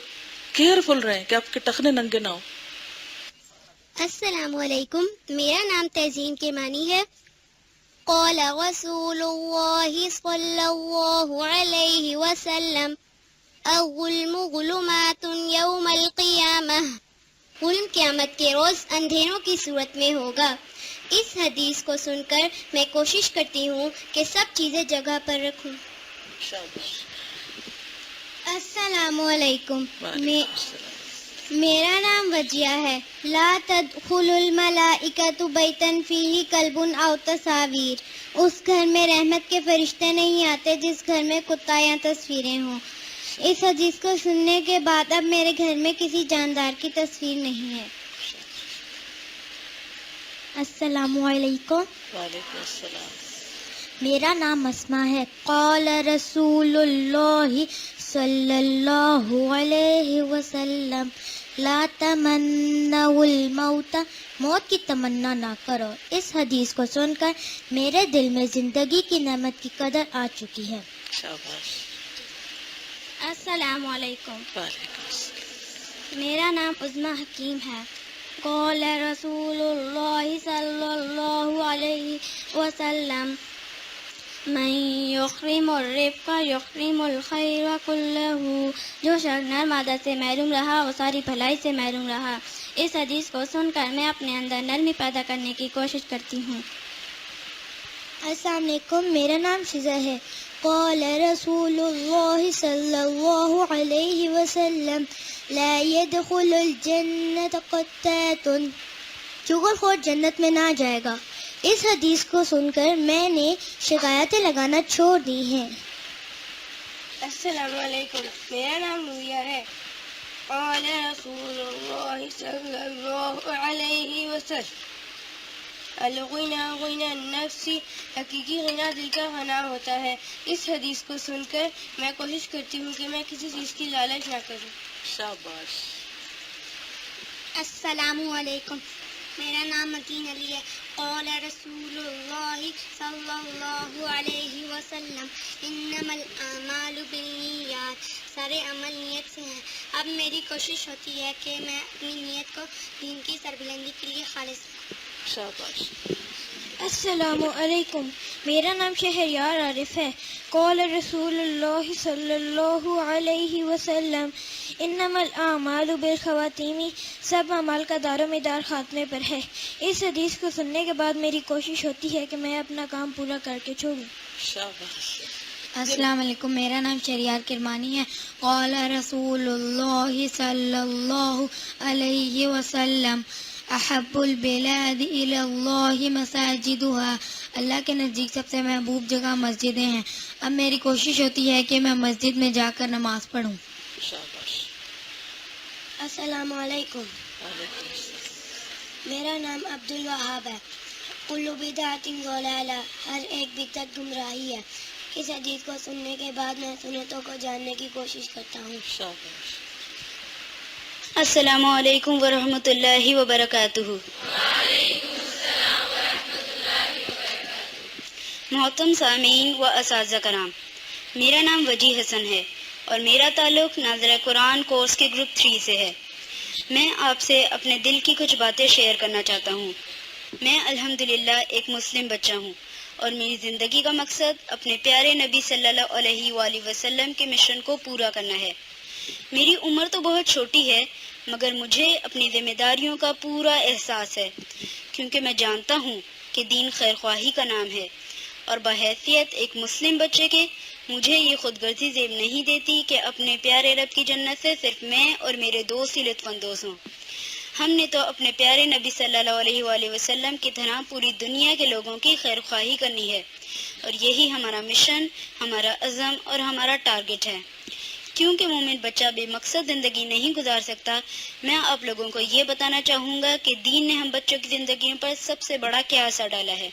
کیئرفل رہیں کہ آپ کے ٹخنے ننگے نہ ہوں. السلام علیکم. میرا نام تہذین کیمانی ہے. قال رسول اللہ صلی اللہ علیہ وسلم الظلم ظلمات یوم القیامہ. ظلم قیامت کے روز اندھیروں کی صورت میں ہوگا. اس حدیث کو سن کر میں کوشش کرتی ہوں کہ سب چیزیں جگہ پر رکھوں. السلام علیکم. میرا نام وجیہ ہے. لا تدخل الملائکۃ بیتا فیہ کلب او تصاویر. اس گھر میں رحمت کے فرشتے نہیں آتے جس گھر میں کتا یا تصویریں ہوں. اس حدیث کو سننے کے بعد اب میرے گھر میں کسی جاندار کی تصویر نہیں ہے. السلام علیکم. وعلیکم السلام. میرا نام اسما ہے. قال رسول اللہ صلی اللہ علیہ وسلم لا تمنوا الموت، موت کی تمنا نہ کرو. اس حدیث کو سن کر میرے دل میں زندگی کی نعمت کی قدر آ چکی ہے. شاباش. السلام علیکم. وعلیکم السلام. میرا نام عظمیٰ حکیم ہے. قال رسول اللہ صلی اللہ علیہ وسلم من یخرم الرفق یخرم الخیر کلہ، جو شخص نرم عادت سے محروم رہا وہ ساری بھلائی سے محروم رہا. اس حدیث کو سن کر میں اپنے اندر نرمی پیدا کرنے کی کوشش کرتی ہوں. السلام علیکم، میرا نام شزا ہے. قال رسول اللہ صلی اللہ علیہ وسلم لا يدخل الجنة قطات، چغل خور جنت میں نہ جائے گا. اس حدیث کو سن کر میں نے شکایتیں لگانا چھوڑ دی ہیں. السلام علیکم، میرا نام نوریہ ہے. قال رسول اللہ صلی اللہ علیہ وسلم الغنى غنى النفس، حقیقی غنا دل کا غنا ہوتا ہے. اس حدیث کو سن کر میں کوشش کرتی ہوں کہ میں کسی چیز کی لالچ نہ کروں. شاباش. السلام علیکم، میرا نام متین علی ہے. قال رسول اللہ صلی اللہ علیہ وسلم انما الاعمال بالنیات، سارے عمل نیت سے ہیں. اب میری کوشش ہوتی ہے کہ میں اپنی نیت کو دین کی سربلندی کے لیے خالص کروں. شاباش. السلام علیکم، میرا نام شہریار عارف ہے. قال رسول اللہ صلی اللہ علیہ وسلم انما الاعمال بالخواتیم، سب اعمال کا دار و مدار خاتمے پر ہے. اس حدیث کو سننے کے بعد میری کوشش ہوتی ہے کہ میں اپنا کام پورا کر کے چھوڑوں. شاباش. السلام علیکم، میرا نام شہریار کرمانی ہے. قال رسول اللہ صلی اللہ علیہ وسلم احب البلاد الی اللہ مساجدها، اللہ کے نزدیک سب سے محبوب جگہ مسجدیں ہیں. اب میری کوشش ہوتی ہے کہ میں مسجد میں جا کر نماز پڑھوں. شاباش. السلام علیکم، وعلیکم السلام. میرا نام عبد الوہاب ہے. کل بدعۃ ضلالہ، ہر ایک بدعت گمراہی ہے. اس حدیث کو سننے کے بعد میں سنتوں کو جاننے کی کوشش کرتا ہوں. شاباش. السلام علیکم ورحمۃ اللہ وبرکاتہ. محترم سامعین و اساتذہ کرام، میرا نام وجی حسن ہے اور میرا تعلق ناظرہ قرآن کورس کے گروپ 3 سے ہے. میں آپ سے اپنے دل کی کچھ باتیں شیئر کرنا چاہتا ہوں. میں الحمدللہ ایک مسلم بچہ ہوں اور میری زندگی کا مقصد اپنے پیارے نبی صلی اللہ علیہ وآلہ وسلم کے مشن کو پورا کرنا ہے. میری عمر تو بہت چھوٹی ہے مگر مجھے اپنی ذمہ داریوں کا پورا احساس ہے، کیونکہ میں جانتا ہوں کہ دین خیر خواہی کا نام ہے اور بحیثیت ایک مسلم بچے کے مجھے یہ خود غرضی زیب نہیں دیتی کہ اپنے پیارے رب کی جنت سے صرف میں اور میرے دوست ہی لطف اندوز ہوں. ہم نے تو اپنے پیارے نبی صلی اللہ علیہ وآلہ وسلم کی طرح پوری دنیا کے لوگوں کی خیر خواہی کرنی ہے اور یہی ہمارا مشن، ہمارا عزم اور ہمارا ٹارگٹ ہے. کیونکہ مومن بچہ بے مقصد زندگی نہیں گزار سکتا، میں آپ لوگوں کو یہ بتانا چاہوں گا کہ دین نے ہم بچوں کی زندگیوں پر سب سے بڑا کیا اثر ڈالا ہے.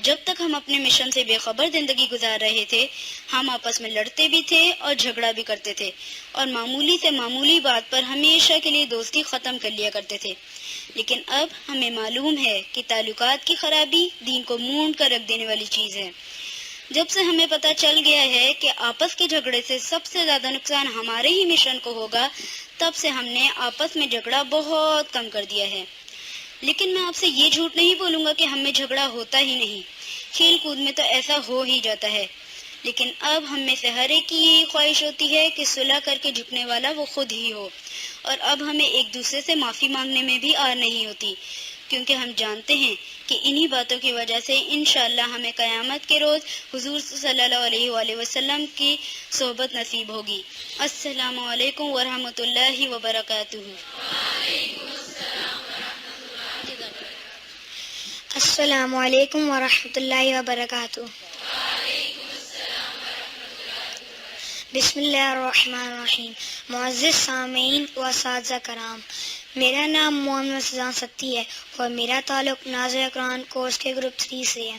جب تک ہم اپنے مشن سے بے خبر زندگی گزار رہے تھے، ہم آپس میں لڑتے بھی تھے اور جھگڑا بھی کرتے تھے اور معمولی سے معمولی بات پر ہمیشہ کے لیے دوستی ختم کر لیا کرتے تھے. لیکن اب ہمیں معلوم ہے کہ تعلقات کی خرابی دین کو مونڈ کر رکھ دینے والی چیز ہے. جب سے ہمیں پتہ چل گیا ہے کہ آپس کے جھگڑے سے سب سے زیادہ نقصان ہمارے ہی مشن کو ہوگا، تب سے ہم نے آپس میں جھگڑا بہت کم کر دیا ہے. لیکن میں آپ سے یہ جھوٹ نہیں بولوں گا کہ ہم میں جھگڑا ہوتا ہی نہیں. کھیل کود میں تو ایسا ہو ہی جاتا ہے. لیکن اب ہم میں سے ہر ایک کی یہی خواہش ہوتی ہے کہ صلح کر کے جھکنے والا وہ خود ہی ہو. اور اب ہمیں ایک دوسرے سے معافی مانگنے میں بھی آر نہیں ہوتی، کیونکہ ہم جانتے ہیں کہ انہی باتوں کی وجہ سے انشاءاللہ ہمیں قیامت کے روز حضور صلی اللہ علیہ وآلہ وسلم کی صحبت نصیب ہوگی. السلام علیکم ورحمۃ اللہ وبرکاتہ. السلام علیکم ورحمۃ اللہ وبرکاتہ. بسم اللہ الرحمن الرحیم. معزز سامعین و اساتذہ کرام، میرا نام محمد سزان ستی ہے اور میرا تعلق ناظر قرآن کورس کے گروپ 3 سے ہے.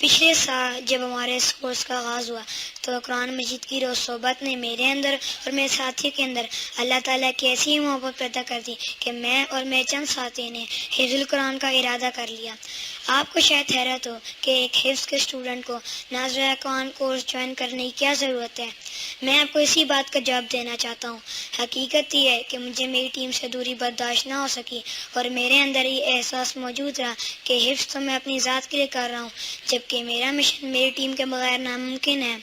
پچھلے سال جب ہمارے اس کورس کا آغاز ہوا تو قرآن مجید کی روز صحبت نے میرے اندر اور میرے ساتھیوں کے اندر اللہ تعالیٰ کی ایسی محبت پیدا کر دی کہ میں اور میرے چند ساتھی نے حفظ القرآن کا ارادہ کر لیا. آپ کو شاید حیرت ہو کہ ایک حفظ کے اسٹوڈنٹ کو نازرہ قرآن کورس جوائن کرنے کی کیا ضرورت ہے. میں آپ کو اسی بات کا جواب دینا چاہتا ہوں. حقیقت یہ ہے کہ مجھے میری ٹیم سے دوری برداشت نہ ہو سکی اور میرے اندر یہ احساس موجود رہا کہ حفظ تو میں اپنی ذات کے لیے کر رہا ہوں جبکہ میرا مشن میری ٹیم کے بغیر ناممکن ہے.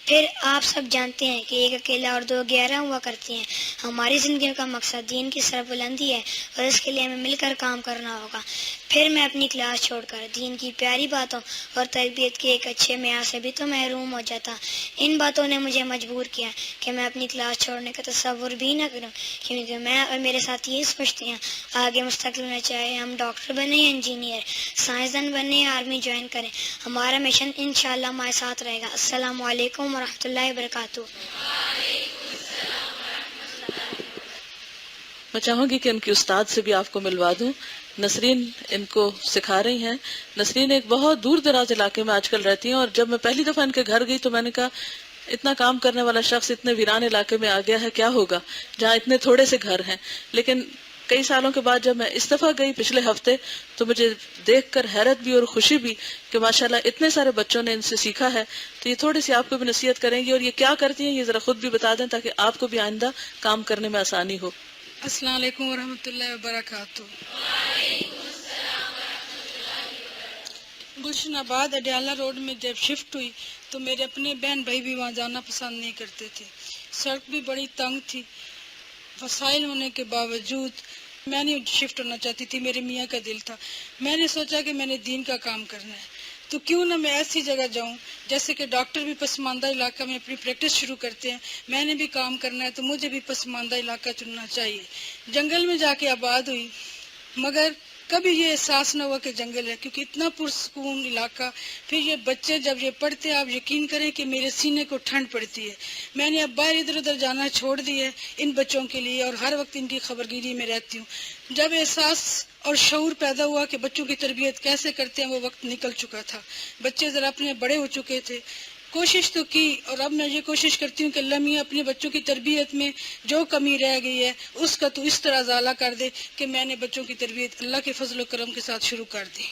پھر آپ سب جانتے ہیں کہ ایک اکیلا اور دو 11 ہوا کرتی ہیں. ہماری زندگی کا مقصد دین کی سربلندی ہے اور اس کے لیے ہمیں مل کر کام کرنا ہوگا. پھر میں اپنی کلاس چھوڑ کر دین کی پیاری باتوں اور تربیت کے ایک اچھے معیار سے بھی تو محروم ہو جاتا. ان باتوں نے مجھے مجبور کیا کہ میں اپنی کلاس چھوڑنے کا تصور بھی نہ کروں کیونکہ میں اور میرے ساتھی یہ سوچتے ہیں آگے مستقبل میں چاہے ہم ڈاکٹر بنے یا انجینئر، سائنسدان بنے یا آرمی جوائن کریں، ہمارا مشن انشاءاللہ ہمارے ساتھ رہے گا. السلام علیکم ورحمۃ اللہ وبرکاتہ. میں چاہوں گی کہ ان کی استاد سے بھی آپ کو ملوا دوں. نسرین ان کو سکھا رہی ہیں. نسرین ایک بہت دور دراز علاقے میں آج کل رہتی ہیں اور جب میں پہلی دفعہ ان کے گھر گئی تو میں نے کہا اتنا کام کرنے والا شخص اتنے ویران علاقے میں آ گیا ہے، کیا ہوگا جہاں اتنے تھوڑے سے گھر ہیں. لیکن کئی سالوں کے بعد جب میں اس دفعہ گئی پچھلے ہفتے تو مجھے دیکھ کر حیرت بھی اور خوشی بھی کہ ماشاءاللہ اتنے سارے بچوں نے ان سے سیکھا ہے. تو یہ تھوڑی سی آپ کو بھی نصیحت کریں گی اور یہ کیا کرتی ہیں یہ ذرا خود بھی بتا دیں تاکہ آپ کو بھی آئندہ کام کرنے میں آسانی ہو. السلام علیکم ورحمۃ اللہ وبرکاتہ. گلشن آباد اڈیالہ روڈ میں جب شفٹ ہوئی تو میرے اپنے بہن بھائی بھی وہاں جانا پسند نہیں کرتے تھے. سڑک بھی بڑی تنگ تھی. وسائل ہونے کے باوجود میں نہیں شفٹ ہونا چاہتی تھی. میرے میاں کا دل تھا. میں نے سوچا کہ میں نے دین کا کام کرنا ہے تو کیوں نہ میں ایسی جگہ جاؤں جیسے کہ ڈاکٹر بھی پسماندہ علاقہ میں اپنی پریکٹس شروع کرتے ہیں. میں نے بھی کام کرنا ہے تو مجھے بھی پسماندہ علاقہ چننا چاہیے. جنگل میں جا کے آباد ہوئی مگر کبھی یہ احساس نہ ہوا کہ جنگل ہے کیونکہ اتنا پرسکون علاقہ. پھر یہ بچے جب یہ پڑھتے ہیں آپ یقین کریں کہ میرے سینے کو ٹھنڈ پڑتی ہے. میں نے اب باہر ادھر ادھر جانا چھوڑ دی ہے ان بچوں کے لیے اور ہر وقت ان کی خبرگیری میں رہتی ہوں. جب احساس اور شعور پیدا ہوا کہ بچوں کی تربیت کیسے کرتے ہیں وہ وقت نکل چکا تھا. بچے ذرا اپنے بڑے ہو چکے تھے. کوشش تو کی اور اب میں یہ کوشش کرتی ہوں کہ اللہ میاں اپنے بچوں کی تربیت میں جو کمی رہ گئی ہے اس کا تو اس طرح ازالہ کر دے کہ میں نے بچوں کی تربیت اللہ کے فضل و کرم کے ساتھ شروع کر دی.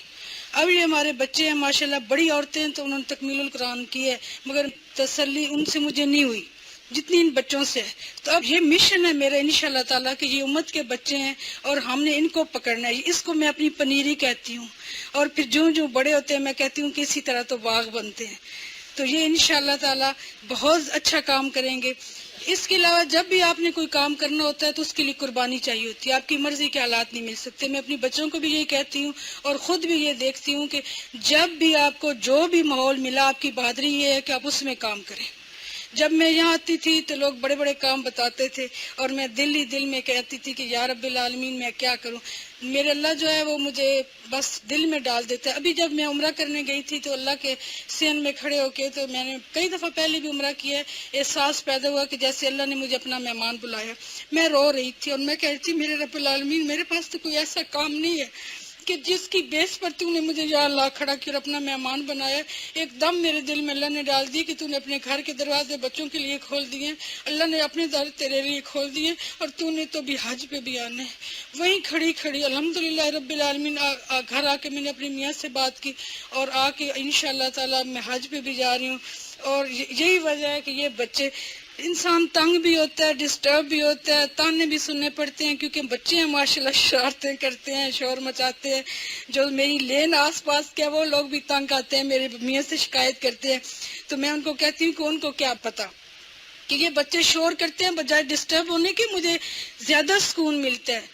اب یہ ہمارے بچے ہیں ماشاءاللہ بڑی عورتیں ہیں تو انہوں نے تکمیل القرآن کی ہے مگر تسلی ان سے مجھے نہیں ہوئی جتنی ان بچوں سے ہے. تو اب یہ مشن ہے میرا انشاءاللہ تعالیٰ کہ یہ امت کے بچے ہیں اور ہم نے ان کو پکڑنا ہے. اس کو میں اپنی پنیری کہتی ہوں اور پھر جو بڑے ہوتے ہیں میں کہتی ہوں کہ اسی طرح تو باغ بنتے ہیں. تو یہ انشاءاللہ تعالیٰ بہت اچھا کام کریں گے. اس کے علاوہ جب بھی آپ نے کوئی کام کرنا ہوتا ہے تو اس کے لیے قربانی چاہیے ہوتی ہے. آپ کی مرضی کے حالات نہیں مل سکتے. میں اپنی بچوں کو بھی یہی کہتی ہوں اور خود بھی یہ دیکھتی ہوں کہ جب بھی آپ کو جو بھی ماحول ملا آپ کی بہادری یہ ہے کہ آپ اس میں کام کریں. جب میں یہاں آتی تھی تو لوگ بڑے بڑے کام بتاتے تھے اور میں دل ہی دل میں کہتی تھی کہ یا رب العالمین میں کیا کروں. میرے اللہ جو ہے وہ مجھے بس دل میں ڈال دیتا ہے. ابھی جب میں عمرہ کرنے گئی تھی تو اللہ کے سین میں کھڑے ہو کے تو میں نے کئی دفعہ پہلے بھی عمرہ کیا ہے. احساس پیدا ہوا کہ جیسے اللہ نے مجھے اپنا مہمان بلایا. میں رو رہی تھی اور میں کہتی میرے رب العالمین میرے پاس تو کوئی ایسا کام نہیں ہے کہ جس کی بیس پر تو نے مجھے یا اللہ کھڑا کیا اور اپنا مہمان بنایا. ایک دم میرے دل میں اللہ نے ڈال دی کہ تو نے اپنے گھر کے دروازے بچوں کے لیے کھول دیے. اللہ نے اپنے در تیرے لیے کھول دیے اور تو نے تو بھی حج پہ بھی آنا ہے. وہیں کھڑی کھڑی الحمدللہ رب العالمین گھر آ کے میں نے اپنی میاں سے بات کی اور آ کے انشاءاللہ تعالیٰ میں حج پہ بھی جا رہی ہوں. اور یہی وجہ ہے کہ یہ بچے انسان تنگ بھی ہوتا ہے ڈسٹرب بھی ہوتا ہے تانے بھی سننے پڑتے ہیں کیونکہ بچے ہیں ماشاءاللہ شرارتیں کرتے ہیں شور مچاتے ہیں. جو میری لین آس پاس کے وہ لوگ بھی تنگ آتے ہیں میرے میاں سے شکایت کرتے ہیں. تو میں ان کو کہتی ہوں کہ ان کو کیا پتا کہ یہ بچے شور کرتے ہیں بجائے ڈسٹرب ہونے کے مجھے زیادہ سکون ملتا ہے.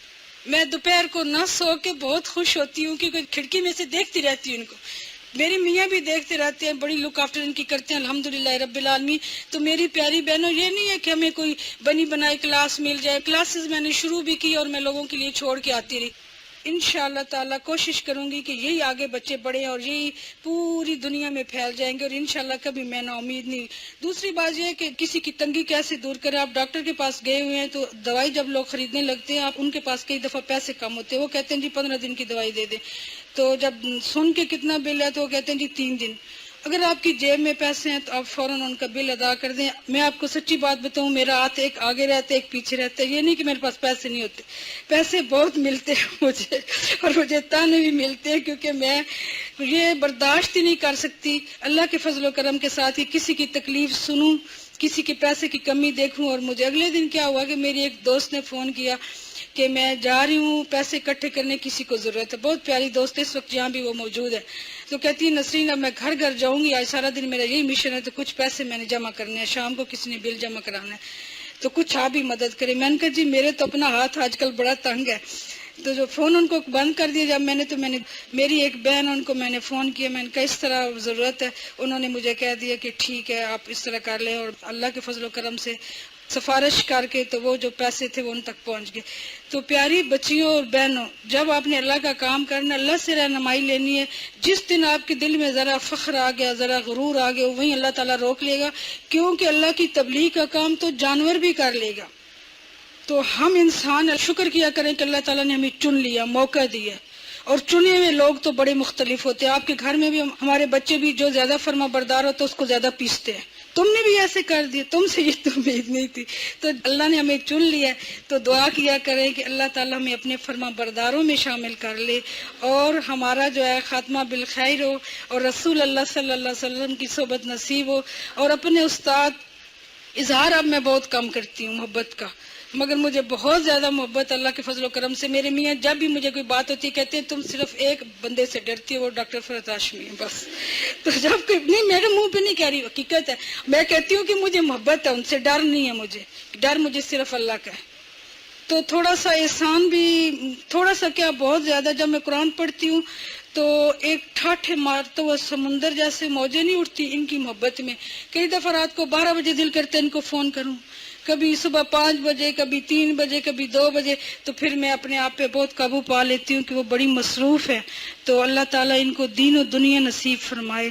میں دوپہر کو نہ سو کے بہت خوش ہوتی ہوں کیونکہ کھڑکی میں سے دیکھتی رہتی ہوں ان کو. میری میاں بھی دیکھتے رہتے ہیں بڑی لک آفٹر ان کی کرتے ہیں الحمدللہ رب العالمین. تو میری پیاری بہنوں یہ نہیں ہے کہ ہمیں کوئی بنی بنائی کلاس مل جائے. کلاسز میں نے شروع بھی کی اور میں لوگوں کے لیے چھوڑ کے آتی رہی. انشاءاللہ تعالیٰ کوشش کروں گی کہ یہی آگے بچے بڑھیں اور یہی پوری دنیا میں پھیل جائیں گے اور انشاءاللہ کبھی میں نا امید نہیں. دوسری بات یہ ہے کہ کسی کی تنگی کیسے دور کریں. آپ ڈاکٹر کے پاس گئے ہوئے ہیں تو دوائی جب لوگ خریدنے لگتے ہیں آپ ان کے پاس کئی دفعہ پیسے کم ہوتے ہیں. وہ کہتے ہیں جی 15 دن کی دوائی دے دیں. تو جب سن کے کتنا بل ہے تو وہ کہتے ہیں جی 3 دن. اگر آپ کی جیب میں پیسے ہیں تو آپ فوراً ان کا بل ادا کر دیں. میں آپ کو سچی بات بتاؤں، میرا ہاتھ ایک آگے رہتا ہے ایک پیچھے رہتا ہے. یہ نہیں کہ میرے پاس پیسے نہیں ہوتے، پیسے بہت ملتے ہیں مجھے، اور مجھے تانے بھی ملتے ہیں کیونکہ میں یہ برداشت ہی نہیں کر سکتی اللہ کے فضل و کرم کے ساتھ ہی کسی کی تکلیف سنوں، کسی کے پیسے کی کمی دیکھوں. اور مجھے اگلے دن کیا ہوا کہ میری ایک دوست نے فون کیا کہ میں جا رہی ہوں پیسے اکٹھے کرنے، کسی کو ضرورت ہے. بہت پیاری دوست ہے، اس وقت جہاں بھی وہ موجود ہے. تو کہتی ہے نسرین اب میں گھر گھر جاؤں گی، آج سارا دن میرا یہی مشن ہے، تو کچھ پیسے میں نے جمع کرنے ہیں، شام کو کسی نے بل جمع کرانا ہے، تو کچھ آپ بھی مدد کریں. میں نے کہا جی میرے تو اپنا ہاتھ آج کل بڑا تنگ ہے. تو جو فون ان کو بند کر دیا جب میں نے میری ایک بہن ان کو میں نے فون کیا، میں نے کہا اس طرح ضرورت ہے. انہوں نے مجھے کہہ دیا کہ ٹھیک ہے آپ اس طرح کر لیں، اور اللہ کے فضل و کرم سے سفارش کر کے تو وہ جو پیسے تھے وہ ان تک پہنچ گئے. تو پیاری بچیوں اور بہنوں، جب آپ نے اللہ کا کام کرنا، اللہ سے رہنمائی لینی ہے. جس دن آپ کے دل میں ذرا فخر آ گیا، ذرا غرور آ گیا، وہیں اللہ تعالیٰ روک لے گا، کیونکہ اللہ کی تبلیغ کا کام تو جانور بھی کر لے گا. تو ہم انسان شکر کیا کریں کہ اللہ تعالیٰ نے ہمیں چن لیا، موقع دیا. اور چنے ہوئے لوگ تو بڑے مختلف ہوتے ہیں. آپ کے گھر میں بھی ہمارے بچے بھی جو زیادہ فرما بردار ہوتے اس کو زیادہ پیستے ہیں. تم نے بھی ایسے کر دیا، تم سے یہ تو امید نہیں تھی. تو اللہ نے ہمیں چن لیا. تو دعا کیا کریں کہ اللہ تعالیٰ ہمیں اپنے فرما برداروں میں شامل کر لے، اور ہمارا جو ہے خاتمہ بالخیر ہو، اور رسول اللہ صلی اللہ علیہ وسلم کی صحبت نصیب ہو. اور اپنے استاد، اظہار اب میں بہت کم کرتی ہوں محبت کا، مگر مجھے بہت زیادہ محبت اللہ کے فضل و کرم سے. میرے میاں جب بھی مجھے کوئی بات ہوتی ہے کہتے ہیں تم صرف ایک بندے سے ڈرتی ہو، وہ ڈاکٹر فرحت ہاشمی ہے بس. تو جب کوئی نہیں، میرے منہ پہ نہیں کہہ رہی، حقیقت ہے. میں کہتی ہوں کہ مجھے محبت ہے ان سے، ڈر نہیں ہے مجھے. ڈر مجھے صرف اللہ کا ہے. تو تھوڑا سا احسان بھی، تھوڑا سا کیا بہت زیادہ، جب میں قرآن پڑھتی ہوں تو ایک ٹھاٹھے مارتا ہوا سمندر جیسے موجیں نہیں اٹھتی ان کی محبت میں. کئی دفعہ رات کو 12 بجے دل کرتے ان کو فون کروں، کبھی صبح 5 بجے، کبھی 3 بجے، کبھی 2 بجے. تو پھر میں اپنے آپ پہ بہت قابو پا لیتی ہوں کہ وہ بڑی مصروف ہے. تو اللہ تعالیٰ ان کو دین و دنیا نصیب فرمائے،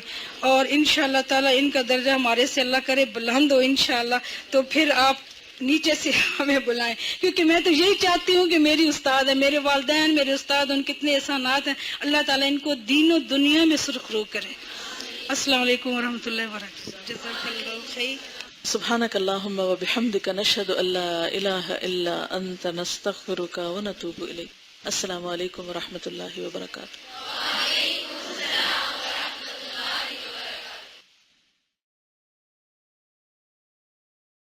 اور انشاءاللہ تعالیٰ ان کا درجہ ہمارے سے اللہ کرے بلند ہو انشاءاللہ. تو پھر آپ نیچے سے ہمیں بلائیں، کیونکہ میں تو یہی چاہتی ہوں کہ میری استاد ہے، میرے والدین میرے استاد، ان کتنے احسانات ہیں. اللہ تعالیٰ ان کو دین و دنیا میں سرخرو کرے. السلام علیکم ورحمۃ اللہ وبرکاتہ. جزاک اللہ خیر. سبحانك اللهم وبحمدك نشهد أن لا إله إلا أنت نستغفرك ونتوب إليك. السلام عليكم ورحمة الله وبركاته.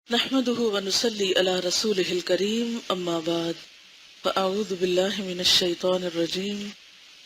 نحمده ونصلي على رسوله الكريم، أما بعد، فأعوذ بالله من الشيطان الرجيم.